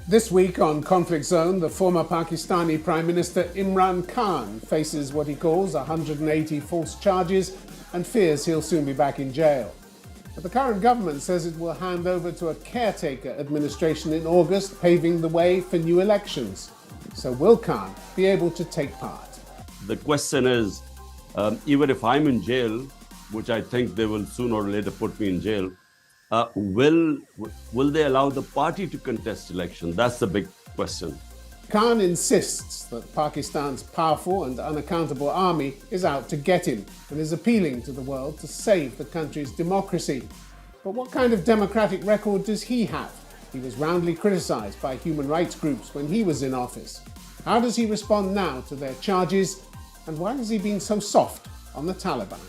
This week on Conflict Zone, the former Pakistani Prime Minister Imran Khan faces what he calls 180 false charges and fears he'll soon be back in jail. But the current government says it will hand over to a caretaker administration in August, paving the way for new elections. So will Khan be able to take part? The question is, even if I'm in jail, which I think they will sooner or later put me in jail, will they allow the party to contest election? That's the big question. Khan insists that Pakistan's powerful and unaccountable army is out to get him and is appealing to the world to save the country's democracy. But what kind of democratic record does he have? He was roundly criticised by human rights groups when he was in office. How does he respond now to their charges? And why is he being so soft on the Taliban?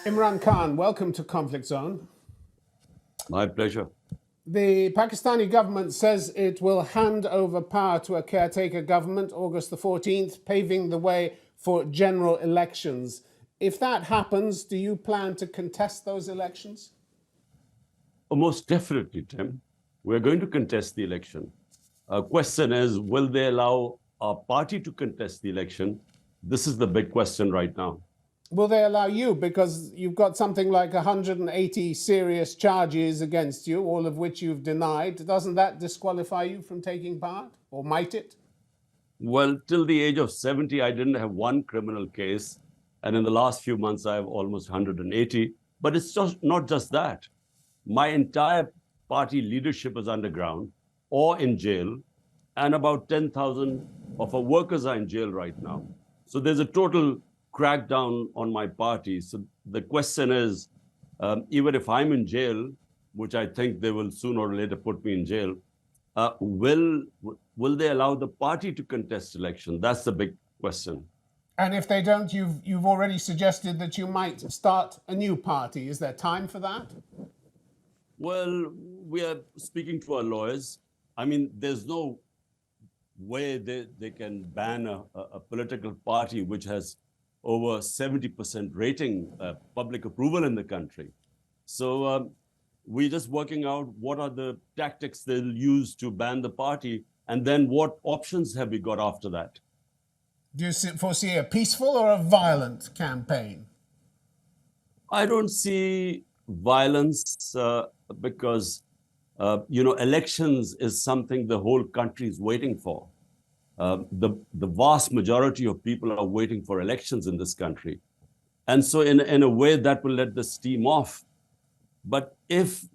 Imran Khan, welcome to Conflict Zone. My pleasure. The Pakistani government says it will hand over power to a caretaker government August the 14th, paving the way for general elections. If that happens, do you plan to contest those elections? Oh, most definitely, Tim. We're going to contest the election. Question is, will they allow our party to contest the election? This is the big question right now. Will they allow you? Because you've got something like 180 serious charges against you, all of which you've denied. Doesn't that disqualify you from taking part? Or might it? Well, till the age of 70, I didn't have one criminal case. And in the last few months, I have almost 180. But it's just not just that. My entire party leadership is underground or in jail. And about 10,000 of our workers are in jail right now. So there's a total crackdown on my party. So the question is, even if I'm in jail, which I think they will sooner or later put me in jail, will they allow the party to contest election? That's the big question. And if they don't, you've already suggested that you might start a new party. Is there time for that? Well, we are speaking to our lawyers. I mean, there's no way they can ban a political party which has over 70% rating, public approval in the country. So we're just working out what are the tactics they'll use to ban the party, and then what options have we got after that? Do you foresee a peaceful or a violent campaign? I don't see violence because, elections is something the whole country is waiting for. The vast majority of people are waiting for elections in this country. And so in a way that will let the steam off. But if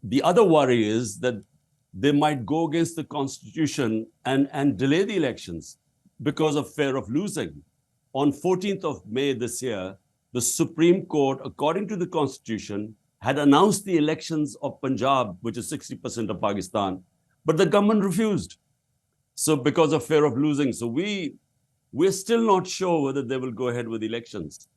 the other worry is that they might go against the constitution and delay the elections because of fear of losing. On 14th of May this year, the Supreme Court, according to the constitution, had announced the elections of Punjab, which is 60% of Pakistan, but the government refused. So because of fear of losing. So we're still not sure whether they will go ahead with elections.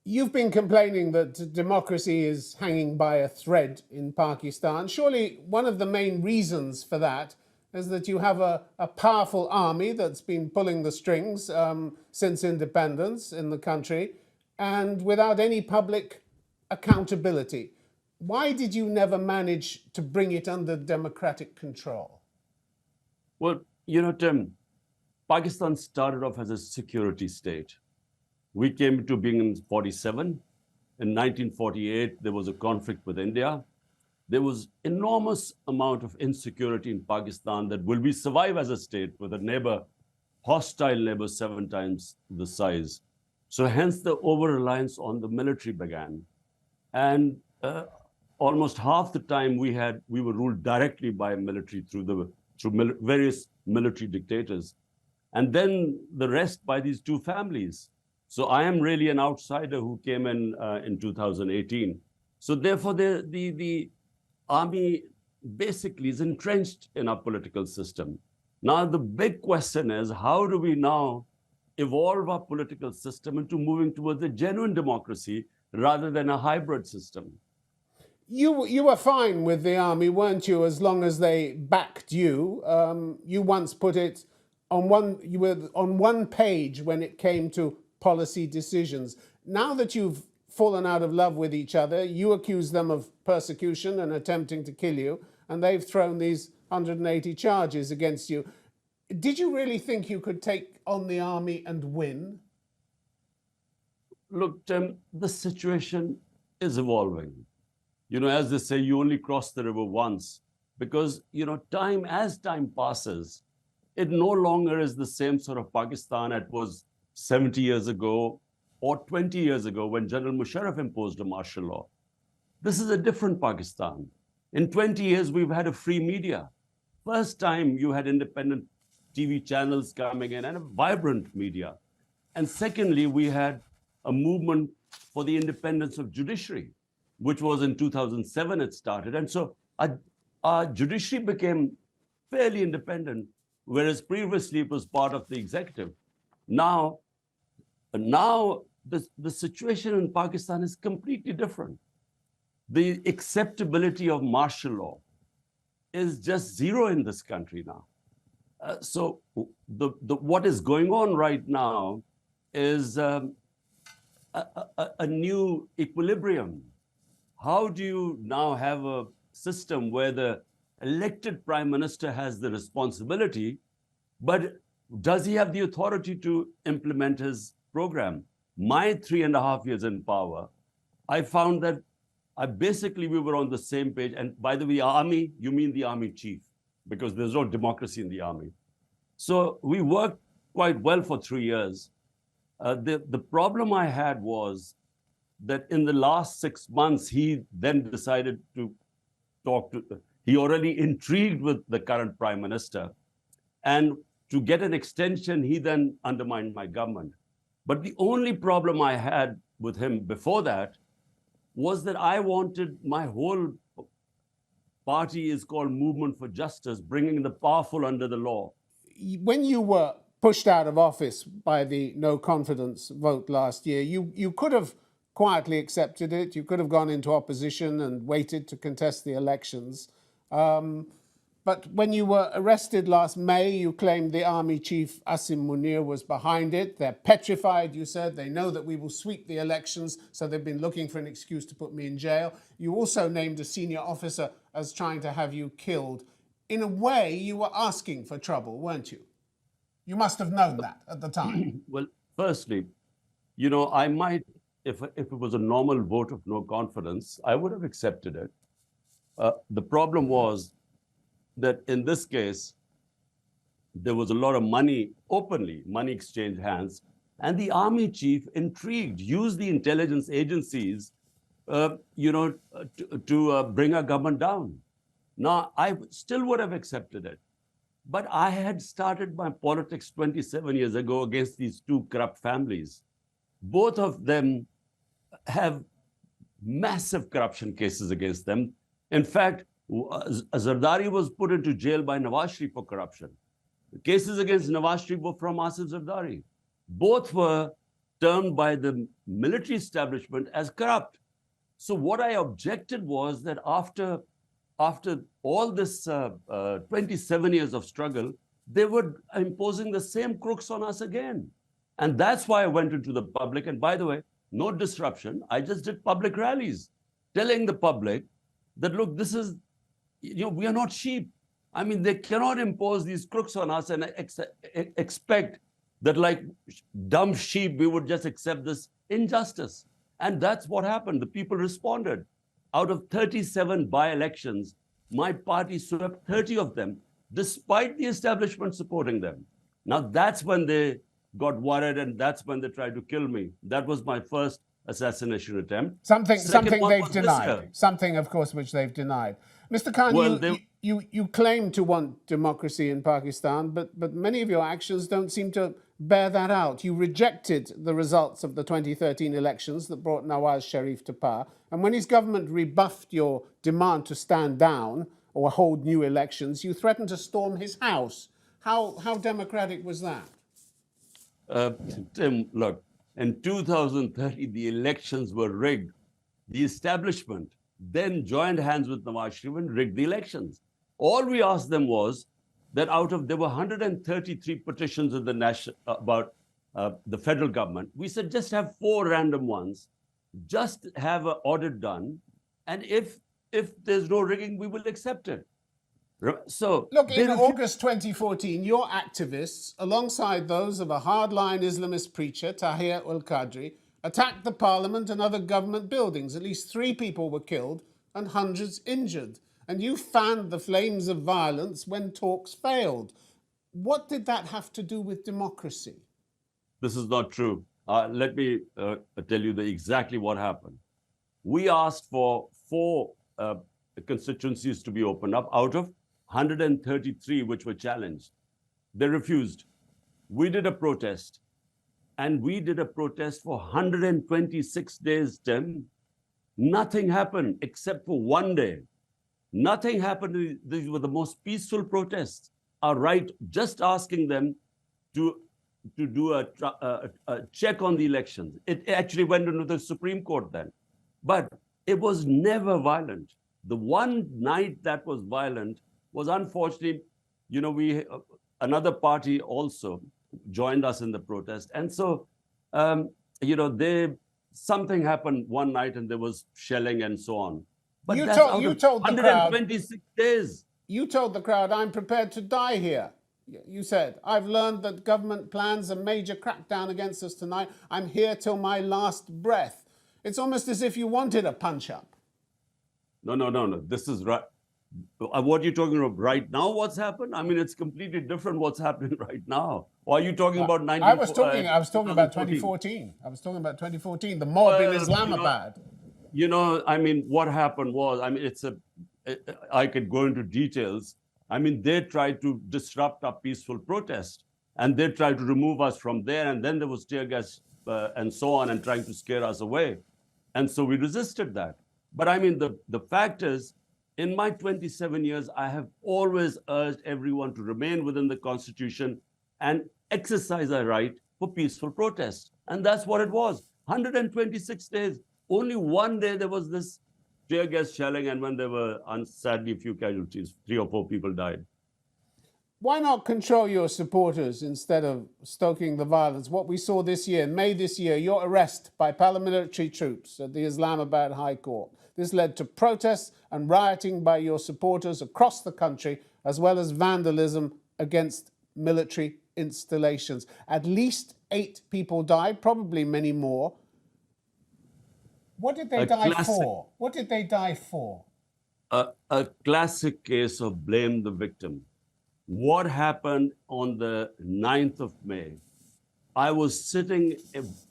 You've been complaining that democracy is hanging by a thread in Pakistan. Surely one of the main reasons for that is that you have a powerful army that's been pulling the strings since independence in the country and without any public accountability. Why did you never manage to bring it under democratic control? Well, Tim, Pakistan started off as a security state. We came to being in 47. In 1948, there was a conflict with India. There was enormous amount of insecurity in Pakistan that will we survive as a state with a neighbor, hostile neighbor 7 times the size. So hence the over-reliance on the military began. And almost half the time we were ruled directly by military through various military dictators. And then the rest by these two families. So I am really an outsider who came in 2018. So therefore the army basically is entrenched in our political system. Now the big question is, how do we now evolve our political system into moving towards a genuine democracy rather than a hybrid system? You were fine with the army, weren't you, as long as they backed you? You once put it you were on one page when it came to policy decisions. Now that you've fallen out of love with each other. You accuse them of persecution and attempting to kill you, and they've thrown these 180 charges against you. Did you really think you could take on the army and win? Look, Tim, the situation is evolving. As they say, you only cross the river once because, as time passes, it no longer is the same sort of Pakistan it was 70 years ago or 20 years ago when General Musharraf imposed a martial law. This is a different Pakistan. In 20 years, we've had a free media. First time you had independent TV channels coming in and a vibrant media. And secondly, we had a movement for the independence of judiciary, which was in 2007 it started. And so our judiciary became fairly independent, whereas previously it was part of the executive. Now the situation in Pakistan is completely different. The acceptability of martial law is just zero in this country now. So what is going on right now is a new equilibrium. How do you now have a system where the elected prime minister has the responsibility, but does he have the authority to implement his program? My 3.5 years in power, I found that we were on the same page. And by the way, army, you mean the army chief, because there's no democracy in the army. So we worked quite well for 3 years. The problem I had was that in the last 6 months, he then decided to he already intrigued with the current prime minister. And to get an extension, he then undermined my government. But the only problem I had with him before that was that I wanted my whole party is called Movement for Justice, bringing the powerful under the law. When you were pushed out of office by the no confidence vote last year, you could have quietly accepted it. You could have gone into opposition and waited to contest the elections. But when you were arrested last May, you claimed the army chief, Asim Munir, was behind it. They're petrified, you said. They know that we will sweep the elections, so they've been looking for an excuse to put me in jail. You also named a senior officer as trying to have you killed. In a way, you were asking for trouble, weren't you? You must have known that at the time. Well, firstly, I might, if it was a normal vote of no confidence, I would have accepted it. The problem was that in this case, there was a lot of money, money exchanged hands, and the army chief, intrigued, used the intelligence agencies, to bring our government down. Now, I still would have accepted it. But I had started my politics 27 years ago against these two corrupt families. Both of them have massive corruption cases against them. In fact, Zardari was put into jail by Nawaz Sharif for corruption. The cases against Nawaz Sharif were from Asif Zardari. Both were termed by the military establishment as corrupt. So what I objected was that after all this 27 years of struggle, they were imposing the same crooks on us again. And that's why I went into the public. And by the way, no disruption. I just did public rallies telling the public that, look, this is, we are not sheep. I mean, they cannot impose these crooks on us and expect that like dumb sheep, we would just accept this injustice. And that's what happened. The people responded. Out of 37 by-elections, my party swept 30 of them, despite the establishment supporting them. Now, that's when they got worried, and that's when they tried to kill me. That was my first assassination attempt. Something they've denied. Something, of course, which they've denied. Mr. Khan, you claim to want democracy in Pakistan, but many of your actions don't seem to bear that out. You rejected the results of the 2013 elections that brought Nawaz Sharif to power. And when his government rebuffed your demand to stand down or hold new elections, you threatened to storm his house. How democratic was that? Tim, look, in 2013, the elections were rigged. The establishment then joined hands with Nawaz Sharif and rigged the elections. All we asked them was that there were 133 petitions in the about the federal government. We said, just have 4 random ones just have an audit done, and if there's no rigging, we will accept it. So look, they in refuse. August 2014, your activists, alongside those of a hardline Islamist preacher, Tahir al-Qadri, attacked the parliament and other government buildings. At least 3 people were killed and hundreds injured. And you fanned the flames of violence when talks failed. What did that have to do with democracy? This is not true. Let me tell you exactly what happened. We asked for 4 constituencies to be opened up out of 133 which were challenged. They refused. We did a protest, and we did a protest for 126 days, Tim. Nothing happened except for one day. Nothing happened. These were the most peaceful protests. Our right, just asking them to do a check on the elections. It actually went into the Supreme Court then. But it was never violent. The one night that was violent was, unfortunately, another party also joined us in the protest. And so, something happened one night and there was shelling and so on. But You that's told- out you of told the crowd- 126 days. You told the crowd, I'm prepared to die here. You said, I've learned that government plans a major crackdown against us tonight. I'm here till my last breath. It's almost as if you wanted a punch-up. No. This is right. What are you talking about right now? What's happened? I mean, it's completely different what's happening right now. Or are you talking about 19? I was talking about 2014. I was talking about 2014, the mob in Islamabad. I mean, what happened was, I mean, I could go into details. I mean, they tried to disrupt our peaceful protest, and they tried to remove us from there. And then there was tear gas and so on, and trying to scare us away. And so we resisted that. But I mean, the fact is, in my 27 years, I have always urged everyone to remain within the Constitution and exercise our right for peaceful protest. And that's what it was. 126 days. Only one day there was this tear gas shelling, and when there were, sadly, a few casualties, 3 or 4 people died. Why not control your supporters instead of stoking the violence? What we saw this year, in May this year, your arrest by paramilitary troops at the Islamabad High Court. This led to protests and rioting by your supporters across the country, as well as vandalism against military installations. At least 8 people died, probably many more. What did they die for? What did they die for? A classic case of blame the victim. What happened on the 9th of May? I was sitting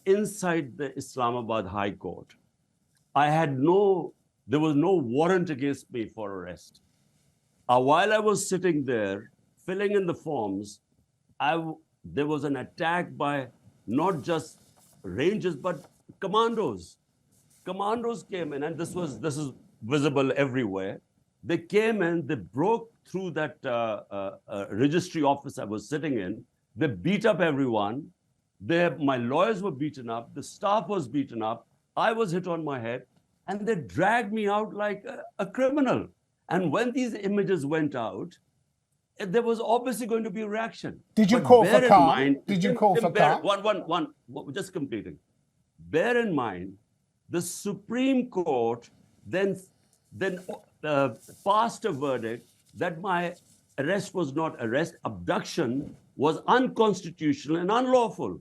inside the Islamabad High Court. There was no warrant against me for arrest. While I was sitting there, filling in the forms, there was an attack by not just rangers, but commandos. Commandos came in, and this is visible everywhere. They came in, they broke through that registry office I was sitting in. They beat up everyone. My lawyers were beaten up. The staff was beaten up. I was hit on my head, and they dragged me out like a criminal. And when these images went out, there was obviously going to be a reaction. Did you But call bear for in calm? mind- Did you call for calm? Just completing. Bear in mind, the Supreme Court then passed a verdict that my arrest was not arrest, abduction was unconstitutional and unlawful.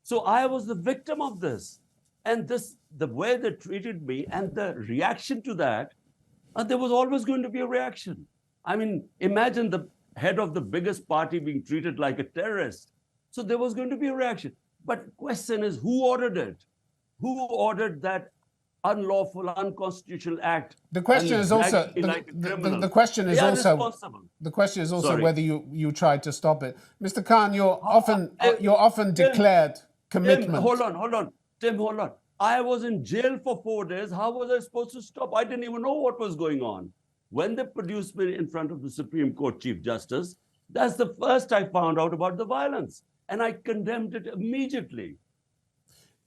So I was the victim of this. And the way they treated me and the reaction to that, there was always going to be a reaction. I mean, imagine the head of the biggest party being treated like a terrorist. So there was going to be a reaction. But the question is, who ordered it? Who ordered that unlawful, unconstitutional act? The question is also the question is also Sorry. whether you tried to stop it. Mr. Khan, you're often declared commitment. Tim, hold on. Tim, hold on. I was in jail for 4 days. How was I supposed to stop? I didn't even know what was going on. When they produced me in front of the Supreme Court Chief Justice, that's the first I found out about the violence. And I condemned it immediately.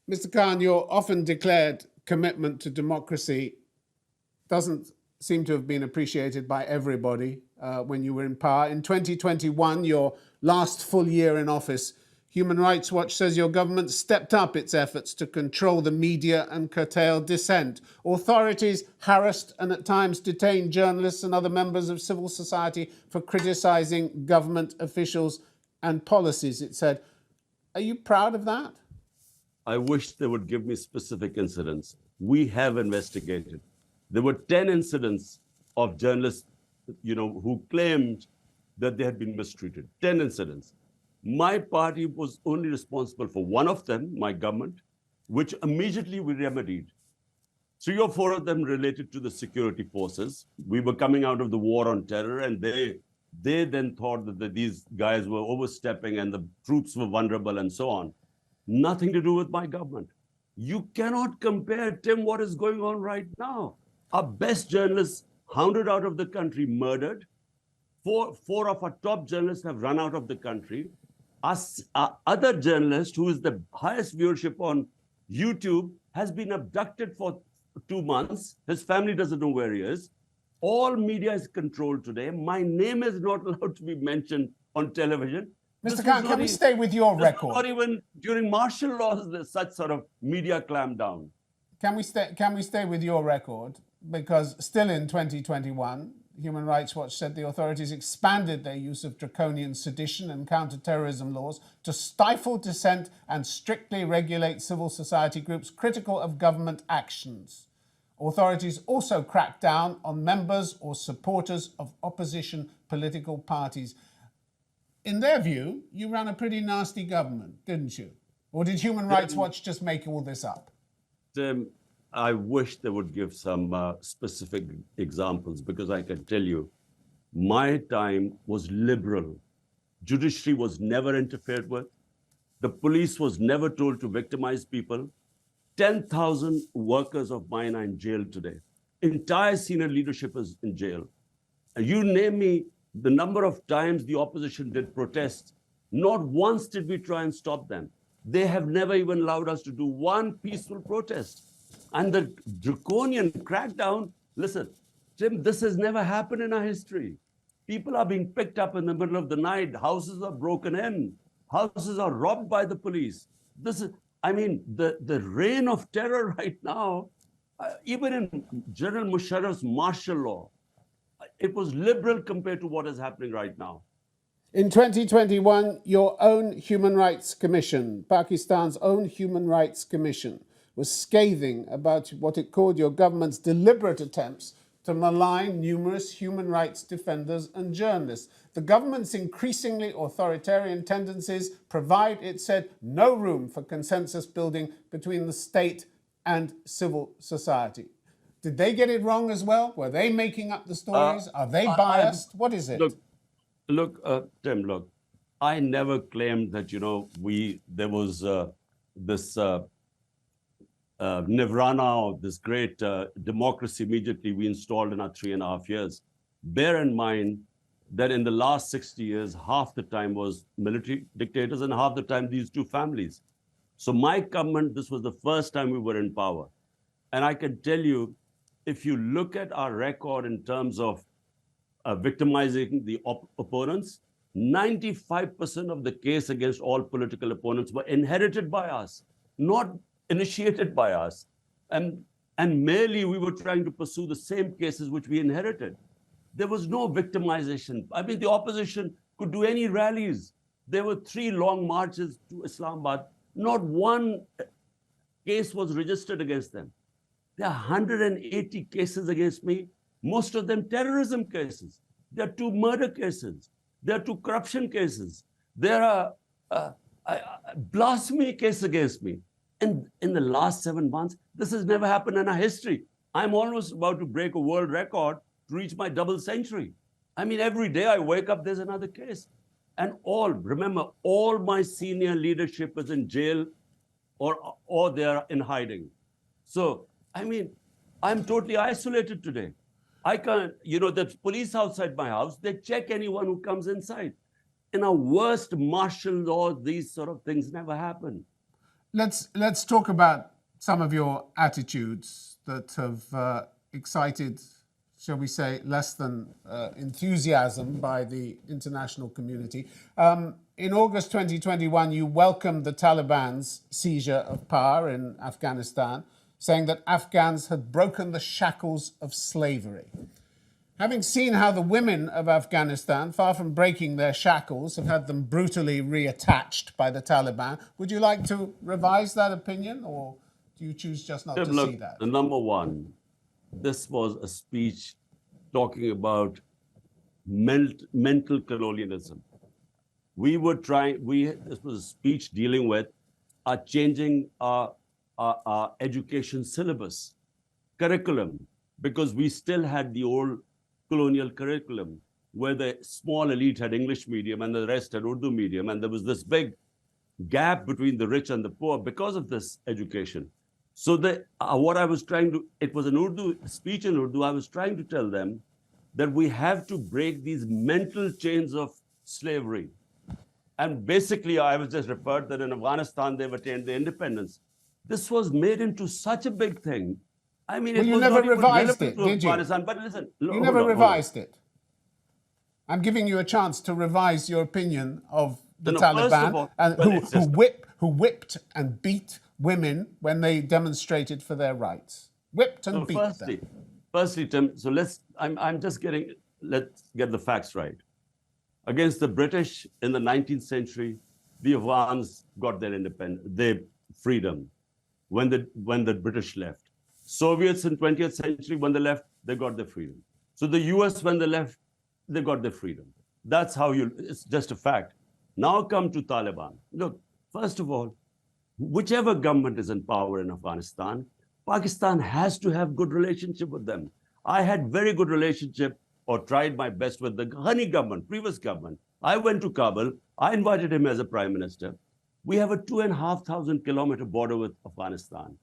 Mr. Khan, your often declared commitment to democracy doesn't seem to have been appreciated by everybody when you were in power. In 2021, your last full year in office, Human Rights Watch says your government stepped up its efforts to control the media and curtail dissent. Authorities harassed and at times detained journalists and other members of civil society for criticising government officials and policies, it said. Are you proud of that? I wish they would give me specific incidents. We have investigated. There were 10 incidents of journalists, who claimed that they had been mistreated. 10 incidents. My party was only responsible for one of them, my government, which immediately we remedied. 3 or 4 of them related to the security forces. We were coming out of the war on terror, and they then thought that these guys were overstepping and the troops were vulnerable and so on. Nothing to do with my government. You cannot compare, Tim, what is going on right now. Our best journalists hounded out of the country, murdered. Four of our top journalists have run out of the country. Our other journalist, who is the highest viewership on YouTube, has been abducted for 2 months. His family doesn't know where he is. All media is controlled today. My name is not allowed to be mentioned on television. Mr. Khan, can we stay with your record? Not even during martial laws, there's such sort of media clampdown. Can we stay with your record? Because still in 2021, Human Rights Watch said the authorities expanded their use of draconian sedition and counter-terrorism laws to stifle dissent and strictly regulate civil society groups critical of government actions. Authorities also cracked down on members or supporters of opposition political parties. In their view, you ran a pretty nasty government, didn't you? Or did Human Rights Watch just make all this up? I wish they would give some specific examples, because I can tell you, my time was liberal. Judiciary was never interfered with. The police was never told to victimize people. 10,000 workers of mine are in jail today. Entire senior leadership is in jail. And you name me the number of times the opposition did protests. Not once did we try and stop them. They have never even allowed us to do one peaceful protest. And the draconian crackdown, listen, Tim, this has never happened in our history. People are being picked up in the middle of the night. Houses are broken in. Houses are robbed by the police. The reign of terror right now, even in General Musharraf's martial law, it was liberal compared to what is happening right now. In 2021, your own Human Rights Commission, Pakistan's own Human Rights Commission, was scathing about what it called your government's deliberate attempts to malign numerous human rights defenders and journalists. The government's increasingly authoritarian tendencies provide, it said, no room for consensus building between the state and civil society. Did they get it wrong as well? Were they making up the stories? Are they biased? What is it? Tim, I never claimed that, there was this nirvana or this great democracy immediately we installed in our 3.5 years. Bear in mind that in the last 60 years, half the time was military dictators and half the time these two families. So my government, this was the first time we were in power. And I can tell you, if you look at our record in terms of victimizing the opponents, 95% of the case against all political opponents were inherited by us, not initiated by us. And merely we were trying to pursue the same cases which we inherited. There was no victimization. I mean, the opposition could do any rallies. There were 3 long marches to Islamabad. Not one case was registered against them. There are 180 cases against me, most of them terrorism cases. There are 2 murder cases. There are 2 corruption cases. There are a blasphemy case against me. And in the last 7 months, this has never happened in our history. I'm almost about to break a world record to reach my double century. I mean, every day I wake up, there's another case. And remember, all my senior leadership is in jail or they're in hiding. So, I mean, I'm totally isolated today. I can't, the police outside my house, they check anyone who comes inside. In our worst martial law, these sort of things never happen. Let's talk about some of your attitudes that have excited, shall we say, less than enthusiasm by the international community. in August 2021, you welcomed the Taliban's seizure of power in Afghanistan, saying that Afghans had broken the shackles of slavery. Having seen how the women of Afghanistan, far from breaking their shackles, have had them brutally reattached by the Taliban, would you like to revise that opinion, or do you choose just not to Look, see that? number one, this was a speech talking about mental colonialism. This was a speech dealing with changing our education syllabus, curriculum, because we still had the old colonial curriculum where the small elite had English medium and the rest had Urdu medium. And there was this big gap between the rich and the poor because of this education. So what I was trying to, it was an Urdu speech in Urdu. I was trying to tell them that we have to break these mental chains of slavery. And basically, I was just referred that in Afghanistan, they've attained their independence. This was made into such a big thing. I mean, Well, it you was never not even revised relevant it, to did you? Afghanistan. But listen, You never revised it. I'm giving you a chance to revise your opinion of the Taliban, and who whipped and beat women when they demonstrated for their rights. Whipped and beat them. Firstly, Tim, so let's get the facts right. Against the British in the 19th century, the Afghans got their freedom when the British left. Soviets in 20th century, when they left, they got their freedom. So the US, when they left, they got their freedom. That's how it's just a fact. Now come to Taliban. Look, first of all, whichever government is in power in Afghanistan, Pakistan has to have good relationship with them. I had very good relationship or tried my best with the Ghani government, previous government. I went to Kabul. I invited him as a prime minister. We have a 2,500-kilometer border with Afghanistan.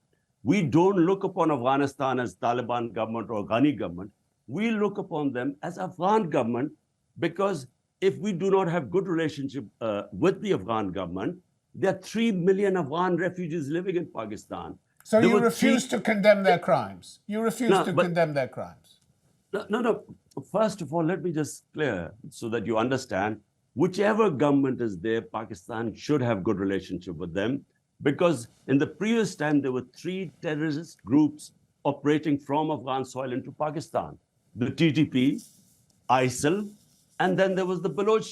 We don't look upon Afghanistan as Taliban government or Ghani government. We look upon them as Afghan government, because if we do not have good relationship with the Afghan government, there are 3 million Afghan refugees living in Pakistan. So you refuse to condemn their crimes? You refuse to condemn their crimes? No. First of all, let me just clear so that you understand. Whichever government is there, Pakistan should have good relationship with them, because in the previous time, there were 3 terrorist groups operating from Afghan soil into Pakistan. The TTP, ISIL, and then there was the Baloch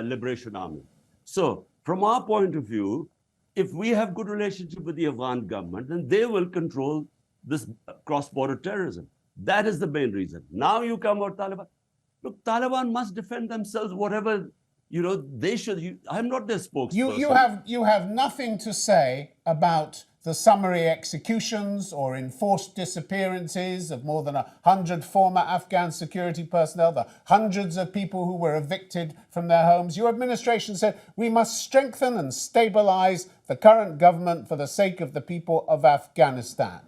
Liberation Army. So from our point of view, if we have good relationship with the Afghan government, then they will control this cross-border terrorism. That is the main reason. Now you come about Taliban. Look, Taliban must defend themselves, whatever, they should. I'm not their spokesperson. You have nothing to say about the summary executions or enforced disappearances of more than 100 former Afghan security personnel, the hundreds of people who were evicted from their homes. Your administration said we must strengthen and stabilize the current government for the sake of the people of Afghanistan.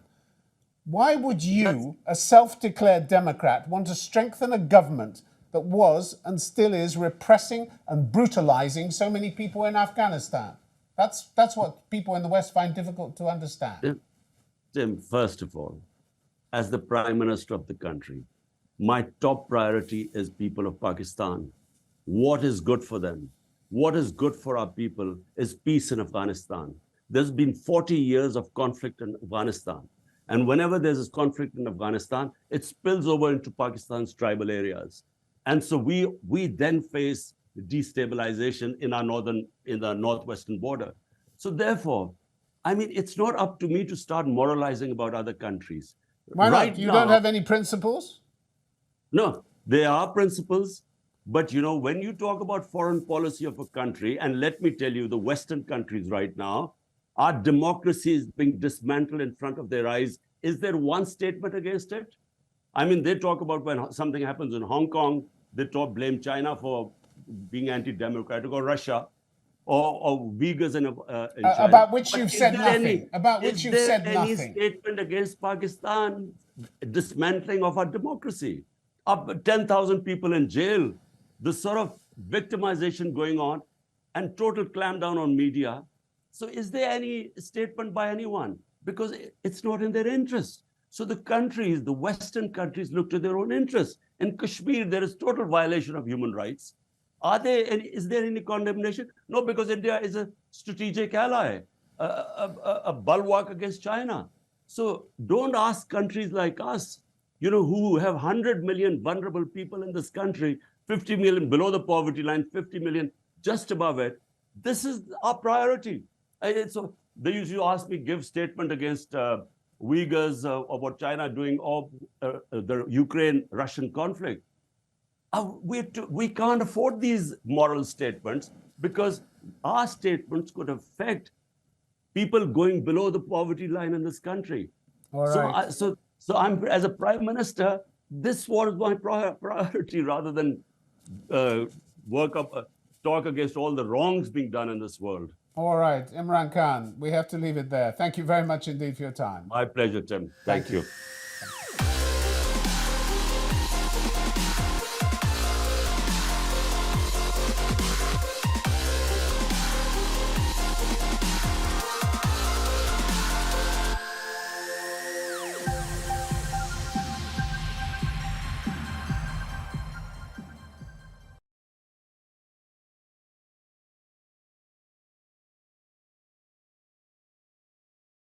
Why would you, a self-declared Democrat, want to strengthen a government that was and still is repressing and brutalizing so many people in Afghanistan? That's what people in the West find difficult to understand. Tim, first of all, as the Prime Minister of the country, my top priority is people of Pakistan. What is good for them? What is good for our people is peace in Afghanistan. There's been 40 years of conflict in Afghanistan. And whenever there's a conflict in Afghanistan, it spills over into Pakistan's tribal areas. And so we then face destabilization in the northwestern border. So therefore, I mean, it's not up to me to start moralizing about other countries. Why not? You don't have any principles? No, there are principles. But, when you talk about foreign policy of a country, and let me tell you, the Western countries right now, our democracy is being dismantled in front of their eyes. Is there one statement against it? I mean, they talk about when something happens in Hong Kong, they blame China for being anti-democratic, or Russia, or Uyghurs in China. About which you've said nothing. About which you've said nothing. Is there any statement against Pakistan dismantling of our democracy? Up 10,000 people in jail, the sort of victimization going on, and total clampdown on media. So is there any statement by anyone? Because it's not in their interest. So the countries, the Western countries, look to their own interests. In Kashmir, there is total violation of human rights. Is there any condemnation? No, because India is a strategic ally, a bulwark against China. So don't ask countries like us, who have 100 million vulnerable people in this country, 50 million below the poverty line, 50 million just above it. This is our priority. So they used to ask me, give statement against Uyghurs or what China doing, or the Ukraine-Russian conflict. We can't afford these moral statements because our statements could affect people going below the poverty line in this country. All So, right. so I'm as a prime minister, this was my priority rather than talk against all the wrongs being done in this world. All right, Imran Khan, we have to leave it there. Thank you very much indeed for your time. My pleasure, Tim. Thank you.